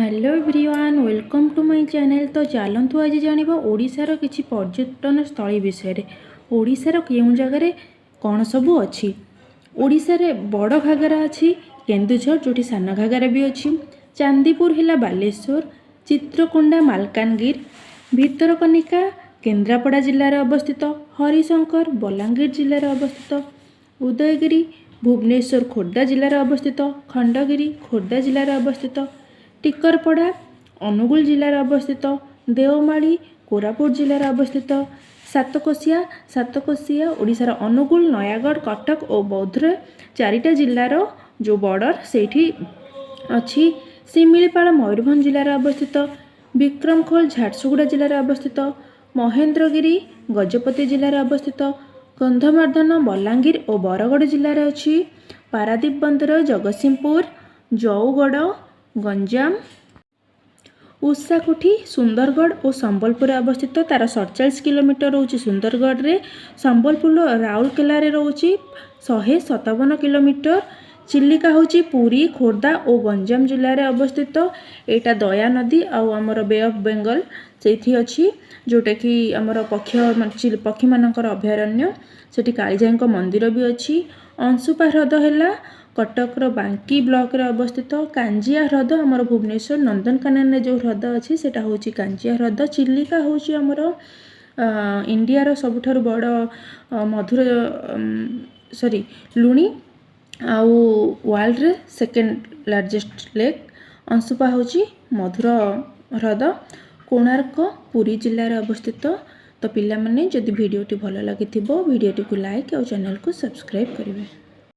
Hello everyone welcome to my channel. तो चलतु आज जानिबा ओडिशार किछि पर्यटन स्थली विषय रे। ओडिशार केउं जगह कौन सबू अच्छी। ओडिशा रे बड़ घागरा अच्छी, केन्दुझर जोटी सान घागरा भी अच्छी, चांदीपुर हिला बालेश्वर, चित्रकोंडा मालकानगिर, भितरकनिका केन्द्रापड़ा जिल्लार अवस्थित, हरिशंकर बलांगीर जिल्लार अवस्थित, उदयगिरी भुवनेश्वर खोर्धा जिल्लार अवस्थित, खंडगिरी खोर्धा जिल्लार अवस्थित, टिकरपड़ा अनुगुल जिल्लार अवस्थित, देवमाली कोरापुट जिल्लार अवस्थित, सातकोशिया ओडिशार अनुगुल नयागढ़ कटक और बौद्ध चारिटा जिल्लार जो बॉर्डर सेठी अच्छी। शिमिलीपाल मयूरभंज जिल्लार अवस्थित, विक्रमखोल झारसुगुड़ा जिल्लार अवस्थित, महेंद्रगिरी गजपति जिल्लार अवस्थित, गंधमार्दन बलांगीर और बरगढ़ जिल्लार अच्छी, पारादीप बंदर जगतसिंहपुर, जौगड़ गंजाम, उषाकुठी सुंदरगढ़ और संबलपुर अवस्थित। तार 47 किलोमीटर रोचे सुंदरगढ़ रे, संबलपुर राउरकेला रे रोचे 157 किलोमीटर। चिलिका होची पुरी खोर्धा और गंजाम जिले में अवस्थित। एटा दया नदी आमर बे ऑफ बेंगल से अच्छी, जोटा कि आमर पक्षी मानकर अभयारण्य। सेठी कालीजाई मंदिर भी अच्छी। अंशुपा ह्रद है कटकर बांकी ब्लॉक रे अवस्थित। कांजिया ह्रद आमर भुवनेश्वर नंदनकानन जो ह्रद अच्छी सेटा होची कांजिया ह्रद। चिलिका होची आमर इंडिया सबुठारु बड़ मधुर सॉरी लुणी आउ वर्ल्ड रे सेकेंड लार्जेस्ट लेक। अंशुपा होची मधुर ह्रद। कोणार्क पुरी जिल्ला रे अवस्थित। तो पिला माने जदि वीडियोटी भल लगी भिडियोटी को लाइक और चैनल को सब्सक्राइब करेंगे।